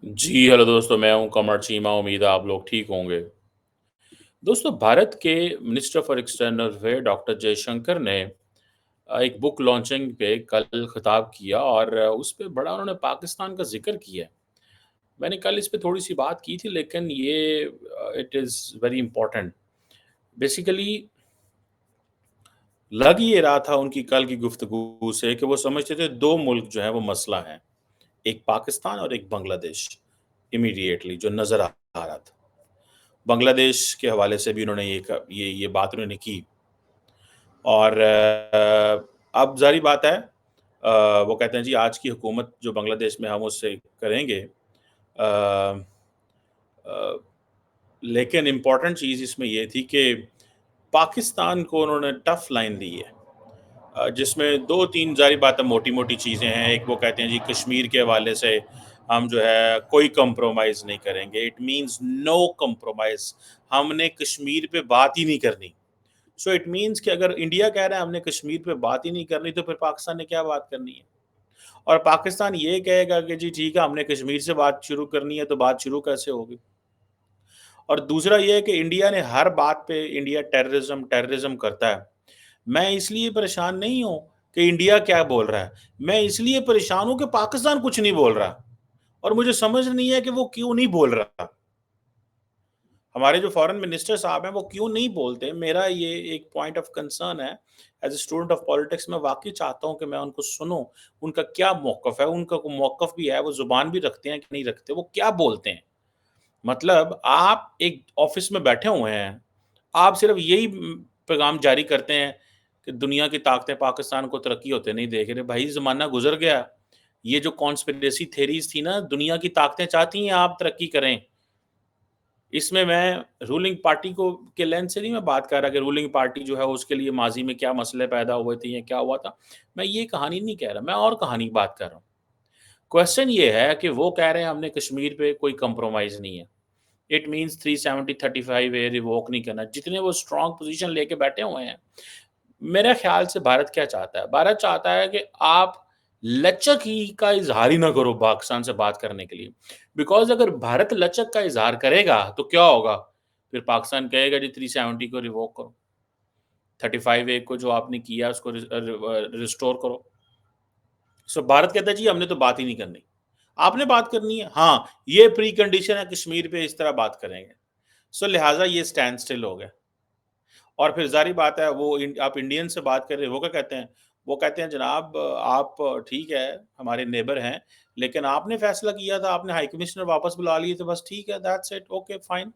जी, hello दोस्तों, मैं हूँ कमर चीमा, उम्मीद है आप लोग ठीक होंगे। दोस्तों, भारत के minister for external affair doctor Jaishankar ने एक बुक लॉन्चिंग पे कल खिताब किया और उस पे बड़ा उन्होंने पाकिस्तान का ज़िक्र किया है। मैंने कल इस पे थोड़ी-सी बात की थी लेकिन ये it is very important. Basically लग ये रहा था उनकी कल की गुफ्तगू से कि वो समझते थे 2 मुल्क जो हैं वो मसला है, एक पाकिस्तान और एक बांग्लादेश, इमीडिएटली जो नज़र आ रहा था। बांग्लादेश के हवाले से भी उन्होंने ये बात उन्होंने की और अब ज़ाहिर बात है वो कहते हैं जी आज की हुकूमत जो बांग्लादेश में हम उससे करेंगे अ, लेकिन इम्पोर्टेंट चीज़ इसमें ये थी कि पाकिस्तान को उन्होंने टफ लाइन दी है जिसमें 2-3 ज़ाहिर बात है मोटी-मोटी चीज़ें हैं। एक वो कहते हैं जी कश्मीर के हवाले से हम जो है कोई कॉम्प्रोमाइज़ नहीं करेंगे। इट मीन्स नो कॉम्प्रोमाइज़ हमने कश्मीर पे बात ही नहीं करनी। सो इट मीन्स कि अगर इंडिया कह रहा है हमने कश्मीर पे बात ही नहीं करनी तो फिर पाकिस्तान ने क्या बात करनी है? और पाकिस्तान ये कहेगा कि जी ठीक है हमने कश्मीर से बात शुरू करनी है तो बात शुरू कैसे होगी? और दूसरा ये है कि इंडिया ने हर बात पे इंडिया टेररिज़्म टेररिज़्म करता है। मैं इसलिए परेशान नहीं हूँ कि इंडिया क्या बोल रहा है, मैं इसलिए परेशान हूँ कि पाकिस्तान कुछ नहीं बोल रहा और मुझे समझ नहीं है कि वो क्यों नहीं बोल रहा। हमारे जो फॉरेन मिनिस्टर साहब हैं, वो क्यों नहीं बोलते? मेरा ये एक पॉइंट ऑफ कंसर्न है। As a student of politics मैं वाक़ई चाहता हूँ कि मैं उनको सुनूँ, उनका क्या मौक़िफ़ है, उनका को मौक़िफ़ भी है, वो ज़ुबान भी रखते हैं कि नहीं रखते, वो क्या बोलते हैं? मतलब आप एक ऑफ़िस में बैठे हुए हैं, आप सिर्फ़ यही पैगाम जारी करते हैं कि दुनिया की ताकतें पाकिस्तान को तरक्की होते नहीं देख रहे। भाई ज़माना गुज़र गया। ये जो कॉन्स्पिरेसी थ्योरीज़ थी ना, दुनिया की ताकतें चाहती हैं आप तरक्की करें। इसमें मैं रूलिंग पार्टी को के लेंस से नहीं मैं बात कर रहा कि रूलिंग पार्टी जो है उसके लिए माज़ी में क्या मसले पैदा हुए थे या क्या हुआ था। मैं ये कहानी नहीं कह रहा, मैं और कहानी की बात कर रहा हूँ। क्वेश्चन ये है कि वो कह रहे हैं हमने कश्मीर पे कोई कंप्रोमाइज़ नहीं है। इट मीन्स 370 35 ए रिवोक नहीं करना। जितने वो स्ट्रॉन्ग पोज़ीशन लेके बैठे हुए हैं, मेरे ख़्याल से भारत क्या चाहता है? भारत चाहता है कि आप लचक ही का इज़हार ही ना करो पाकिस्तान से बात करने के लिए। बिकॉज़ अगर भारत लचक का इज़हार करेगा, तो क्या होगा? फिर पाकिस्तान कहेगा जी 370 को रिवोक करो। 35 ए को जो आपने किया उसको रिस्टोर करो। सो भारत कहता है जी हमने तो बात ही नहीं करनी। आपने बात करनी है? हाँ, ये प्री कंडीशन है कश्मीर पे इस तरह बात करेंगे। सो लिहाज़ा ये स्टैंड स्टिल हो गया। और फिर ज़ाहिर बात है वो आप इंडियन से बात कर रहे हो, वो क्या कहते हैं? वो कहते हैं जनाब आप ठीक है, हमारे नेबर हैं, लेकिन आपने फैसला किया था, आपने हाई कमिश्नर वापस बुला लिए तो बस ठीक है, दैट्स इट, ओके फाइन।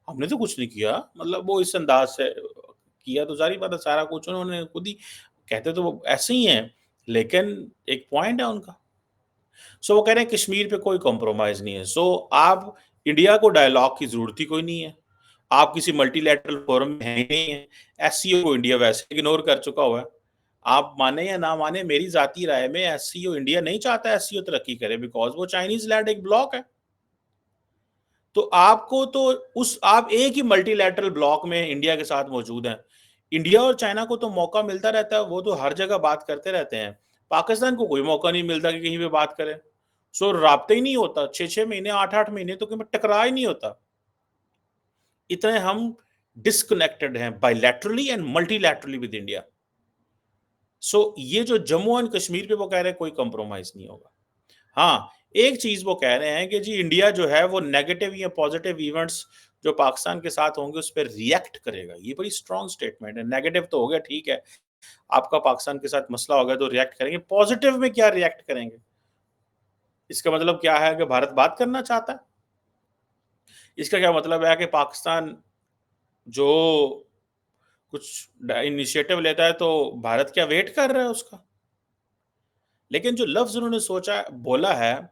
हमने तो कुछ नहीं किया, मतलब वो इस अंदाज़ से किया तो ज़ाहिर बात है सारा कुछ उन्होंने खुद ही कहते तो वो ऐसे ही हैं, लेकिन एक पॉइंट है उनका। सो वो कह रहे हैं कश्मीर पे कोई कॉम्प्रोमाइज़ नहीं है। सो आप इंडिया को डायलॉग की ज़रूरत ही कोई नहीं है। आप किसी मल्टीलैटरल फोरम में हैं ही नहीं है। एससीओ को इंडिया वैसे इग्नोर कर चुका हुआ है। आप माने या ना माने मेरी ज़ाती राय में एससीओ इंडिया नहीं चाहता एससीओ तरक्की करे बिकॉज़ वो चाइनीज़ लेड एक ब्लॉक है। तो आपको तो उस आप एक ही मल्टीलैटरल ब्लॉक में इंडिया के साथ मौजूद हैं। इंडिया और चाइना को तो मौका मिलता रहता है, वो तो हर जगह बात करते रहते हैं। पाकिस्तान को कोई मौका नहीं मिलता कि कहीं पे बात करे। सो राब्ता ही नहीं होता, 6-6 महीने, 8-8 महीने तो कहीं पे टकरा ही नहीं होता। इतने हम डिस्कनेक्टेड हैं बायलैटरली एंड मल्टीलैटरली विद इंडिया। सो ये जो जम्मू एंड कश्मीर पे वो कह रहे हैं कोई कंप्रोमाइज़ नहीं होगा। हाँ, एक चीज़ वो कह रहे हैं कि जी इंडिया जो है वो नेगेटिव या पॉज़िटिव इवेंट्स जो पाकिस्तान के साथ होंगे उस पे रिएक्ट करेगा। ये बड़ी स्ट्रॉन्ग स्टेटमेंट है। नेगेटिव तो हो गया ठीक है, आपका पाकिस्तान के साथ मसला हो गया तो रिएक्ट करेंगे। पॉज़िटिव में क्या रिएक्ट करेंगे? इसका मतलब क्या है कि भारत बात करना चाहता है? इसका क्या मतलब है कि पाकिस्तान जो कुछ इनिशिएटिव लेता है तो भारत क्या वेट कर रहा है उसका? लेकिन जो लफ्ज़ उन्होंने सोचा बोला है,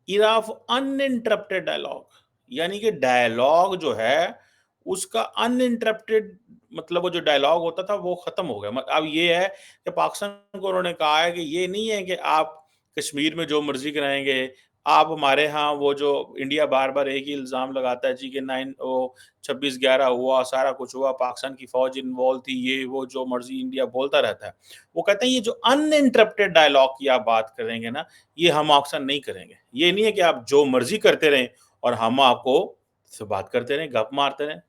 इरा ऑफ अनइंटरप्टेड डायलॉग यानी कि डायलॉग जो है, उसका अनइंटरप्टेड मतलब वो जो डायलॉग होता था वो ख़त्म हो गया। अब ये है कि पाकिस्तान को उन्होंने कहा है कि ये नहीं है कि आप कश्मीर में जो मर्ज़ी कराएँगे, आप हमारे यहाँ वो जो इंडिया बार-बार एक ही इल्ज़ाम लगाता है जी कि 9 वो 26/11 हुआ, सारा कुछ हुआ, पाकिस्तान की फ़ौज इन्वॉल्व थी, ये वो जो मर्ज़ी इंडिया बोलता रहता है। वो कहते हैं ये जो अनइंटरप्टेड डायलॉग की आप बात करेंगे ना, ये हम आपसे नहीं करेंगे। ये नहीं है कि आप जो मर्ज़ी करते रहें और हम आपको से बात करते रहें, गप मारते रहें।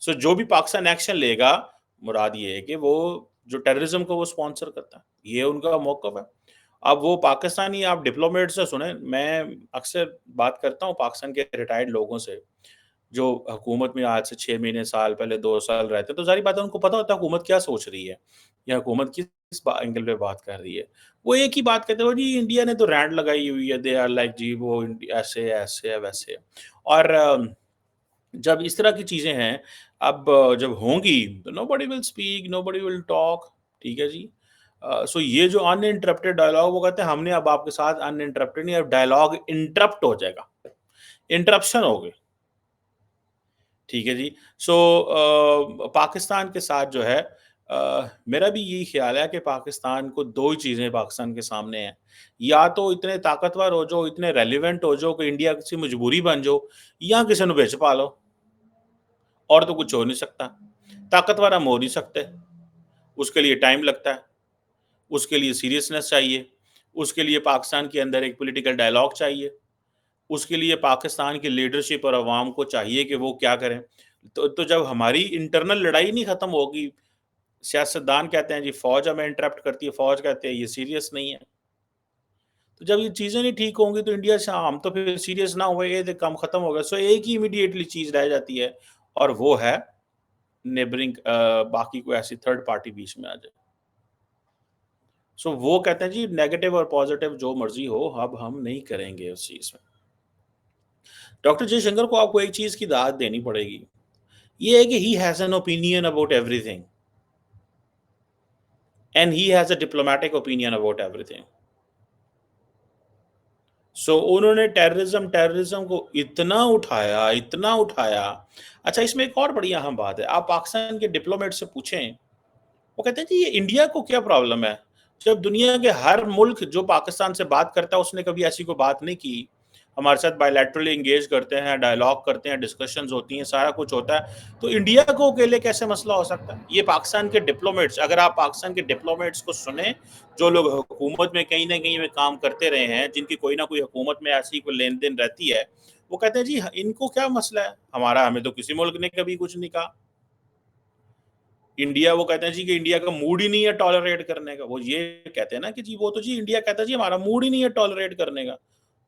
सो जो भी पाकिस्तान एक्शन लेगा, मुराद ये है कि वो जो टेररिज़्म को वो स्पॉन्सर करता है, ये उनका मौक़िफ़ है। अब वो पाकिस्तानी आप डिप्लोमेट से सुने, मैं अक्सर बात करता हूँ पाकिस्तान के रिटायर्ड लोगों से, जो हुकूमत में आज से 6 महीने, साल पहले 2 साल रहते हैं, तो ज़ाहिर बात है उनको पता होता है हुकूमत क्या सोच रही है, या हुकूमत किस एंगल पे बात कर रही है। वो एक ही बात कहते हैं, "वो जी इंडिया ने तो रैंड लगाई हुई है, दे आर लाइक जी वो ऐसे है, ऐसे है, वैसे है।" और जब इस तरह की चीज़ें हैं, अब जब होंगी तो nobody will speak, nobody will talk, ठीक है जी। सो ये जो अनइंटरप्टेड डायलॉग वो कहते हैं हमने अब आपके साथ अनइंटरप्टेड नहीं, अब डायलॉग इंटरप्ट हो जाएगा, इंटरप्शन होगी, ठीक है जी। सो पाकिस्तान के साथ जो है मेरा भी यही ख़्याल है कि पाकिस्तान को 2 ही चीज़ें पाकिस्तान के सामने हैं, या तो इतने ताकतवर हो जाओ, इतने रेलेवेंट हो जाओ कि इंडिया की मजबूरी बन जाओ, या किसी ਨੂੰ ਵਿੱਚ ਪਾ ਲਓ। और तो कुछ हो नहीं सकता। ताकतवर हम हो नहीं सकते, उसके लिए टाइम लगता है, उसके लिए सीरियसनेस चाहिए, उसके लिए पाकिस्तान के अंदर एक पॉलिटिकल डायलॉग चाहिए, उसके लिए पाकिस्तान की लीडरशिप और अवाम को चाहिए कि वो क्या करें। तो जब हमारी इंटरनल लड़ाई नहीं खत्म होगी, सियासतदान कहते हैं जी फ़ौज हमें इंटरप्ट करती है, फ़ौज कहते हैं ये सीरियस नहीं है। तो जब ये चीज़ें नहीं ठीक होंगी तो इंडिया से हम तो फिर सीरियस ना हुए, ये तो काम खत्म हो गया। सो एक ही इमीडिएटली चीज़ रह जाती है, और वो है नेबरिंग, बाकी कोई ऐसी थर्ड पार्टी बीच में आ जाए। सो वो कहते हैं जी नेगेटिव और पॉजिटिव जो मर्ज़ी हो, अब हम नहीं करेंगे उस चीज़ में। डॉक्टर जयशंकर को आपको एक चीज़ की दाद देनी पड़ेगी। ये है कि he has an opinion about everything, and he has a diplomatic opinion about everything. So उन्होंने टेररिज़्म टेररिज़्म को इतना उठाया। अच्छा, इसमें एक और बड़ी अहम बात है, आप पाकिस्तान के डिप्लोमेट से पूछें, वो कहते हैं जी ये इंडिया को क्या प्रॉब्लम है? जब दुनिया के हर मुल्क जो पाकिस्तान से बात करता है उसने कभी ऐसी कोई बात नहीं की। हमारे साथ बायलैटरली एंगेज करते हैं, डायलॉग करते हैं, डिस्कशंस होती हैं, सारा कुछ होता है। तो इंडिया को अकेले कैसे मसला हो सकता है? ये पाकिस्तान के डिप्लोमेट्स, अगर आप पाकिस्तान के डिप्लोमेट्स को सुने, जो लोग हुकूमत में कहीं न कहीं में काम करते रहे हैं, जिनकी कोई ना कोई हुकूमत में ऐसी कोई लेन-देन रहती है, वो कहते हैं जी इनको क्या मसला है? हमें तो किसी मुल्क ने कभी कुछ नहीं कहा। इंडिया, वो कहते हैं जी कि इंडिया का मूड ही नहीं है टॉलरेट करने का। वो ये कहते हैं ना कि जी वो तो जी इंडिया कहता है जी हमारा मूड ही नहीं है टॉलरेट करने का।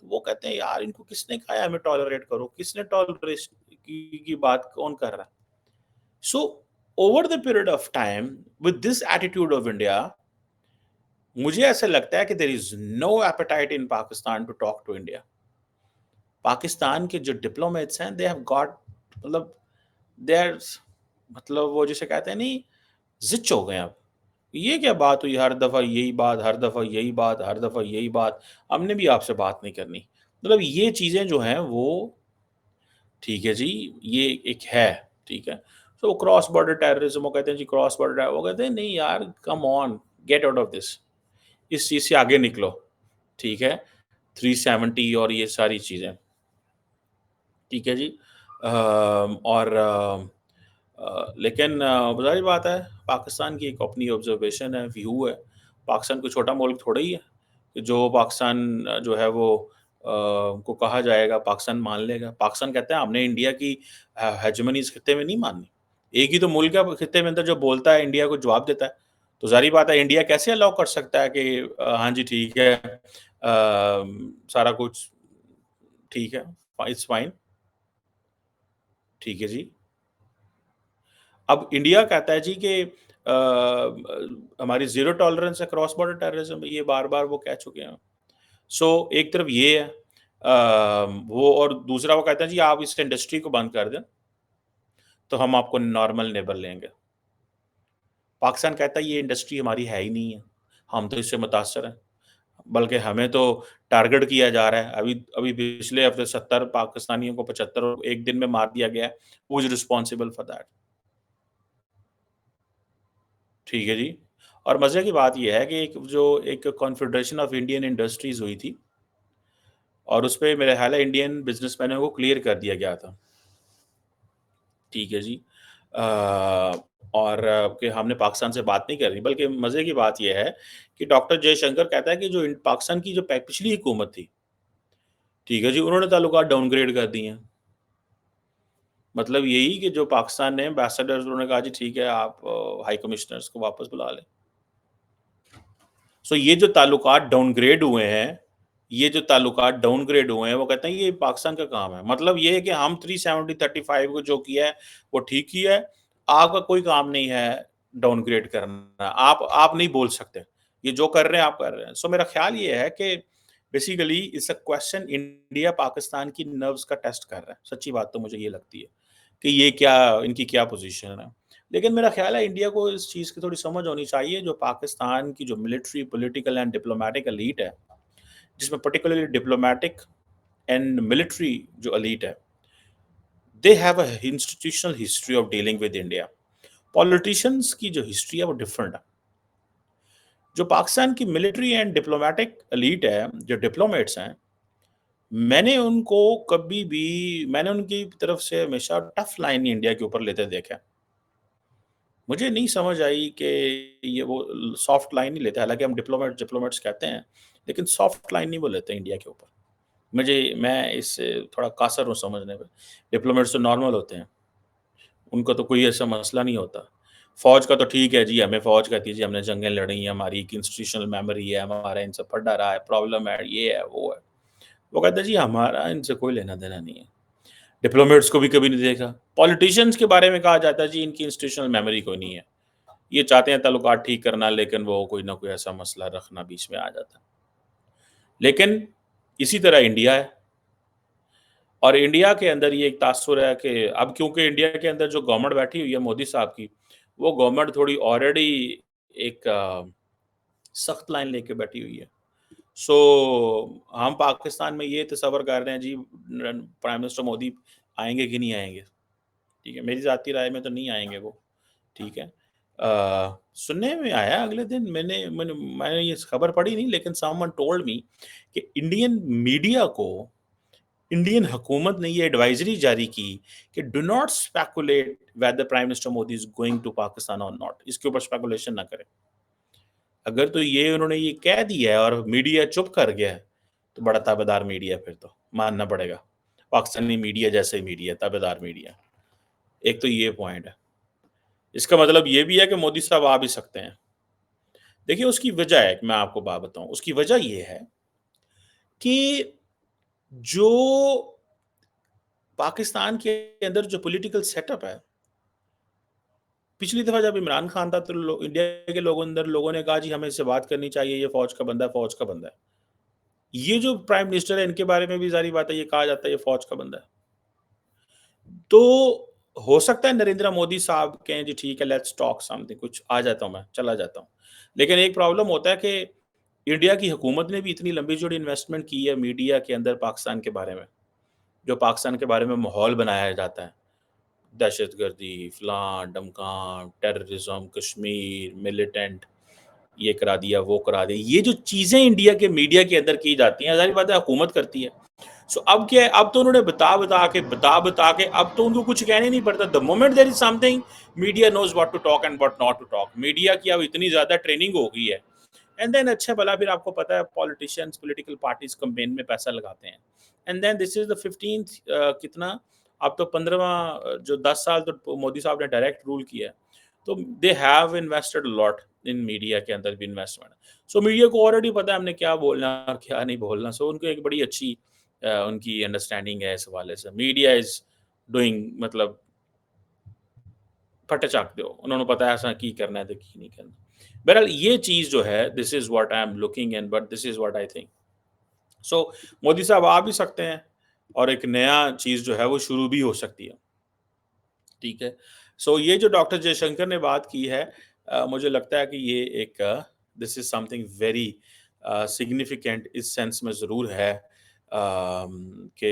तो वो कहते हैं यार इनको किसने कहा है हमें टॉलरेट करो? किसने टॉलरेट की बात कौन कर रहा है? So over the period of time with this attitude of India, मुझे ऐसा लगता है कि there is no appetite in Pakistan to talk to India. Pakistan के जो डिप्लोमेट्स हैं दे हैव गॉट, मतलब दे आर, मतलब वो जिसे कहते हैं नहीं, ज़िच हो गए हैं अब। ये क्या बात हुई, हर दफ़ा यही बात, हर दफ़ा यही बात, हर दफ़ा यही बात, हमने भी आपसे बात नहीं करनी। मतलब ये चीज़ें जो हैं वो, ठीक है जी, ये एक है, ठीक है। तो क्रॉस बॉर्डर टेररिज़्म वो कहते हैं जी क्रॉस बॉर्डर, वो कहते हैं नहीं यार come on, get out of this. इस चीज़ से आगे निकलो, ठीक है। 370 और ये सारी चीज़ें, ठीक है जी। और लेकिन ज़ाहिर बात है, पाकिस्तान की एक अपनी ऑब्ज़र्वेशन है, व्यू है। पाकिस्तान कोई छोटा मुल्क थोड़ा ही है, कि जो पाकिस्तान जो है वो को कहा जाएगा, पाकिस्तान मान लेगा। पाकिस्तान कहता है हमने इंडिया की हेजेमनी इस खित्ते में नहीं माननी। एक ही तो मुल्क है खित्ते में अंदर जो बोलता है, इंडिया को जवाब देता है। तो ज़ाहिर बात है इंडिया कैसे अलाउ कर सकता है कि हाँ जी ठीक है, सारा कुछ ठीक है, इट्स फाइन, ठीक है जी। अब इंडिया कहता है जी कि हमारी ज़ीरो टॉलरेंस है क्रॉस बॉर्डर टेररिज़्म, ये बार-बार वो कह चुके हैं। सो एक तरफ ये है, वो, और दूसरा वो कहते हैं जी आप इस इंडस्ट्री को बंद कर दें, तो हम आपको नॉर्मल नेबर लेंगे। पाकिस्तान कहता है ये इंडस्ट्री हमारी है ही नहीं है, हम तो इससे मुतासिर हैं, बल्कि हमें तो टारगेट किया जा रहा है। अभी अभी पिछले हफ्ते 70 पाकिस्तानियों को 75 एक दिन में मार दिया गया है, who is responsible for that? ठीक है जी। और मज़े की बात ये है कि एक कॉन्फेडरेशन ऑफ इंडियन इंडस्ट्रीज़ हुई थी, اور اس پہ میرے خیال ہے انڈین بزنس مینوں کو کلیئر کر دیا گیا تھا. ٹھیک ہے جی. اور کہ ہم نے پاکستان سے بات نہیں کرنی، بلکہ مزے کی بات یہ ہے کہ ڈاکٹر جے شنکر کہتا ہے کہ جو پاکستان کی جو پچھلی حکومت تھی، ٹھیک ہے جی، انہوں نے تعلقات ڈاؤن گریڈ کر دیے ہیں. مطلب یہی کہ جو پاکستان نے ایمبیسڈرز، انہوں نے کہا جی ٹھیک ہے آپ ہائی کمشنرز کو واپس بلا لیں. سو یہ جو تعلقات ڈاؤن گریڈ ہوئے ہیں، یہ جو تعلقات ڈاؤن گریڈ ہوئے ہیں، وہ کہتے ہیں یہ پاکستان کا کام ہے. مطلب یہ ہے کہ ہم 370-35 کو جو کیا ہے وہ ٹھیک ہی ہے، آپ کا کوئی کام نہیں ہے ڈاؤن گریڈ کرنا. آپ نہیں بول سکتے، یہ جو کر رہے ہیں آپ کر رہے ہیں. سو میرا خیال یہ ہے کہ basically it's a question, India Pakistan کی نروز کا ٹیسٹ کر رہا ہے. سچی بات تو مجھے یہ لگتی ہے کہ یہ کیا ان کی کیا پوزیشن ہے. لیکن میرا خیال ہے انڈیا کو اس چیز کی تھوڑی سمجھ ہونی چاہیے. جو پاکستان کی جو military, political and diplomatic elite ہے، جس میں پرٹیکولرلی ڈپلومیٹک اینڈ ملٹری جو ایلیٹ ہے، they have a institutional history of dealing with India. Politicians کی جو ہسٹری ہے وہ ڈفرنٹ ہے. جو پاکستان کی ملٹری اینڈ ڈپلومیٹک ایلیٹ ہے، جو ڈپلومیٹس ہیں، میں نے ان کو کبھی بھی، میں نے ان کی طرف سے ہمیشہ ٹف لائن انڈیا کے اوپر لیتے دیکھا. مجھے نہیں سمجھ آئی کہ یہ وہ سافٹ لائن نہیں لیتے. حالانکہ ہم ڈپلومیٹس کہتے ہیں، لیکن سافٹ لائن نہیں وہ لیتے انڈیا کے اوپر. میں اس سے تھوڑا قاصر ہوں سمجھنے پہ. ڈپلومیٹس تو نارمل ہوتے ہیں، ان کا تو کوئی ایسا مسئلہ نہیں ہوتا. فوج کا تو ٹھیک ہے جی، ہمیں فوج کہتی ہے جی ہم نے جنگیں لڑی ہیں، ہماری ایک انسٹیٹیوشنل میموری ہے، ہمارا ان سے پڑھا رہا ہے، پرابلم ہے، یہ ہے وہ ہے. وہ کہتے ہیں جی ہمارا ان سے کوئی لینا دینا نہیں ہے. ڈپلومیٹس کو بھی کبھی نہیں دیکھا. پولیٹیشینز کے بارے میں کہا جاتا ہے جی ان کی انسٹیٹیوشنل میموری کوئی نہیں ہے، یہ چاہتے ہیں تعلقات ٹھیک کرنا، لیکن وہ کوئی نہ کوئی ایسا مسئلہ رکھنا بیچ میں آ جاتا ہے. لیکن اسی طرح انڈیا ہے، اور انڈیا کے اندر یہ ایک تاثر ہے کہ اب کیونکہ انڈیا کے اندر جو گورنمنٹ بیٹھی ہوئی ہے مودی صاحب کی، وہ گورنمنٹ تھوڑی آلریڈی ایک سخت لائن لے کے بیٹھی ہوئی ہے. سو ہم پاکستان میں یہ تصور کر رہے ہیں جی پرائم منسٹر مودی آئیں گے کہ نہیں آئیں گے. ٹھیک ہے، میری ذاتی رائے میں تو نہیں آئیں گے وہ. ٹھیک ہے. سننے میں آیا اگلے دن، میں نے یہ خبر پڑھی نہیں، لیکن someone told me کہ انڈین میڈیا کو انڈین حکومت نے یہ ایڈوائزری جاری کی کہ do not speculate whether prime minister Modi is going to Pakistan or not. اس کے اوپر اسپیکولیشن نہ کریں. اگر تو یہ انہوں نے یہ کہہ دیا ہے اور میڈیا چپ کر گیا ہے، تو بڑا تابعدار میڈیا، پھر تو ماننا پڑے گا پاکستانی میڈیا جیسے میڈیا، تابعدار میڈیا. ایک تو یہ پوائنٹ ہے. اس کا مطلب یہ بھی ہے کہ مودی صاحب آ بھی سکتے ہیں. دیکھیے اس کی وجہ ہے کہ میں آپ کو بات بتاؤں. اس کی وجہ یہ ہے کہ جو پاکستان کے اندر جو پولیٹیکل سیٹ اپ ہے، پچھلی دفعہ جب عمران خان تھا تو انڈیا کے لوگوں نے کہا جی ہمیں اس سے بات کرنی چاہیے، یہ فوج کا بندہ ہے، فوج کا بندہ ہے. یہ جو پرائم منسٹر ہے ان کے بارے میں بھی ظاہری بات ہے، یہ کہا جاتا ہے یہ فوج کا بندہ ہے. تو ہو سکتا ہے نریندر مودی صاحب کہیں جی ٹھیک ہے لیٹس ٹاک سم تھنگ، کچھ آ جاتا ہوں، میں چلا جاتا ہوں. لیکن ایک پرابلم ہوتا ہے کہ انڈیا کی حکومت نے بھی اتنی لمبی چوڑی انویسٹمنٹ کی ہے میڈیا کے اندر پاکستان کے بارے میں، جو پاکستان کے بارے میں ماحول بنایا جاتا ہے، دہشت گردی، فلاں ڈمکان، ٹیررزم، کشمیر، ملیٹنٹ، یہ کرا دیا وہ کرا دیا. یہ جو چیزیں انڈیا کے میڈیا کے اندر کی جاتی ہیں، ظاہر بات ہے حکومت کرتی ہے. سو اب کیا ہے، اب تو انہوں نے بتا کے اب تو ان کو کچھ کہنے نہیں پڑتا. The moment there is something, media knows what to talk and what not to talk. Media کی اب اتنی زیادہ ٹریننگ ہو گئی ہے. اینڈ دین اچھا بھلا پھر آپ کو پتا ہے پولیٹیشینز، پولیٹیکل پارٹیز کمپین میں پیسہ لگاتے ہیں. And then this is the 15th کتنا، اب تو 15واں جو 10 سال تو مودی صاحب نے ڈائریکٹ رول کیا ہے، تو they have invested lot in media کے اندر بھی انویسٹمنٹ. سو میڈیا کو آلریڈی پتا ہے ہم نے کیا بولنا اور کیا نہیں بولنا. سو ان کو ایک بڑی اچھی ان کی انڈرسٹینڈنگ ہے اس حوالے سے. میڈیا از ڈوئنگ مطلب پھٹے چاک دو، انہوں نے پتا ہے ایسا کی کرنا ہے تو کی نہیں کرنا. بہرحال یہ چیز جو ہے this is what I am looking in, but this is what I think. So Modi صاحب آ بھی سکتے ہیں اور ایک نیا چیز جو ہے وہ شروع بھی ہو سکتی ہے. ٹھیک ہے. سو یہ جو ڈاکٹر جے شنکر نے بات کی ہے، مجھے لگتا ہے کہ یہ ایک دس از سم تھنگ ویری سگنیفیکینٹ اس سینس میں ضرور ہے کہ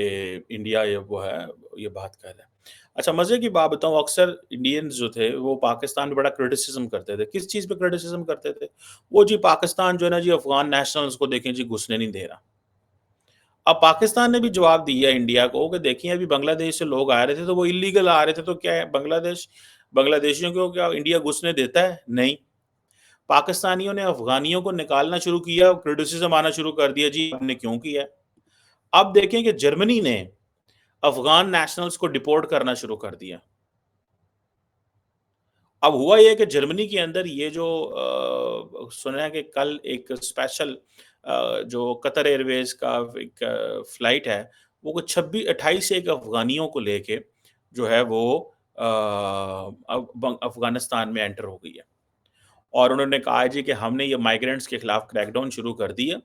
انڈیا وہ ہے یہ بات کر رہا ہے. اچھا مزے کی بات بتاؤں، اکثر انڈینز جو تھے وہ پاکستان میں بڑا کرٹیسزم کرتے تھے. کس چیز پہ کرٹیسزم کرتے تھے؟ وہ جی پاکستان جو ہے نا جی افغان نیشنلز کو دیکھیں جی گھسنے نہیں دے رہا. अब पाकिस्तान ने भी जवाब दिया इंडिया को कि देखिए अभी बांग्लादेश से लोग आ रहे थे तो वो इल्लीगल आ रहे थे, तो क्या है बांग्लादेशियों को क्या इंडिया घुसने देता है? नहीं। पाकिस्तानियों ने अफगानियों को निकालना शुरू किया, क्रिटिसिज्म आना शुरू कर दिया, जी हमने क्यों किया। अब देखें कि जर्मनी ने अफगान नेशनल्स को डिपोर्ट करना शुरू कर दिया। अब हुआ ये कि जर्मनी के अंदर ये जो सुना है कि कल एक स्पेशल जो कतर एयरवेज का एक फ्लाइट है, वो कुछ 28 एक अफगानियों को लेके जो है वो अफगानिस्तान में एंटर हो गई है। और उन्होंने कहा है जी कि हमने ये माइग्रेंट्स के खिलाफ क्रैकडाउन शुरू कर दिया।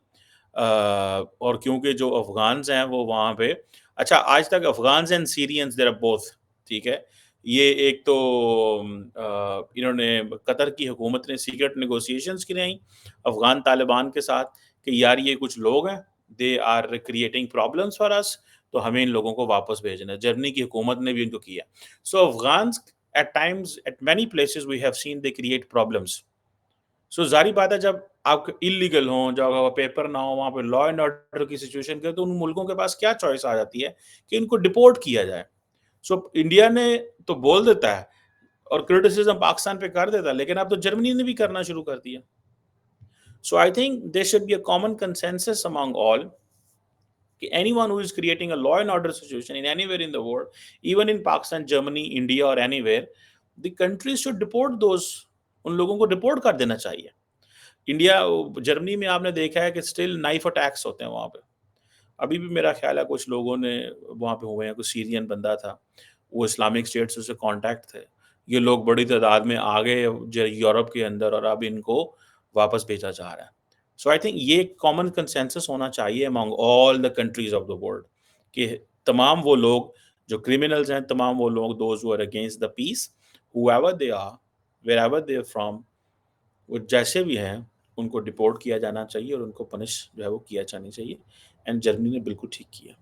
और क्योंकि जो अफ़गान्स हैं वो वहाँ पे, अच्छा आज तक Afghans and Syrians there are both, ठीक है। ये एक तो इन्होंने कतर की हुकूमत ने सीक्रेट नेगोशिएशंस की अफ़गान तालिबान के साथ कि यार ये कुछ लोग हैं, they are creating problems for us, तो हमें इन लोगों को वापस भेजना है। जर्मनी की हुकूमत ने भी इनको किया। So Afghans at times at many places we have seen they create problems. So ज़ाहिर बात है जब आप इल्लीगल हों, जब आपका पेपर ना हो, वहाँ पे लॉ एंड ऑर्डर की सिचुएशन के, तो उन मुल्कों के पास क्या चॉइस आ जाती है कि इनको डिपोर्ट किया जाए। सो इंडिया ने तो बोल देता है और क्रिटिसिज्म पाकिस्तान पे कर देता है, लेकिन अब तो जर्मनी ने भी करना शुरू कर दिया। So I think there should be a common consensus among all कि anyone who is creating a law and order situation in anywhere in the world, even in Pakistan, Germany, India or anywhere, the countries should deport those, उन लोगों को deport कर देना चाहिए। India Germany में आपने देखा है कि स्टिल नाइफ अटैक्स होते हैं वहाँ पे। अभी भी मेरा ख्याल है कुछ लोगों ने वहाँ पे हुए हैं, कुछ सीरियन बंदा था, वो इस्लामिक स्टेट से उससे कॉन्टैक्ट थे। ये लोग बड़ी तादाद में आ गए यूरोप के अंदर और अब इनको वापस भेजा जा रहा है। सो आई थिंक ये कॉमन कंसेंसस होना चाहिए among all the countries of the world कि तमाम वो लोग जो क्रिमिनल्स हैं, तमाम वो लोग those who are against the peace, whoever they are, wherever they are from, वो जैसे भी हैं, उनको डिपोर्ट किया जाना चाहिए और उनको पनिश जो है वो किया जाना चाहिए। एंड जर्मनी ने बिल्कुल ठीक किया।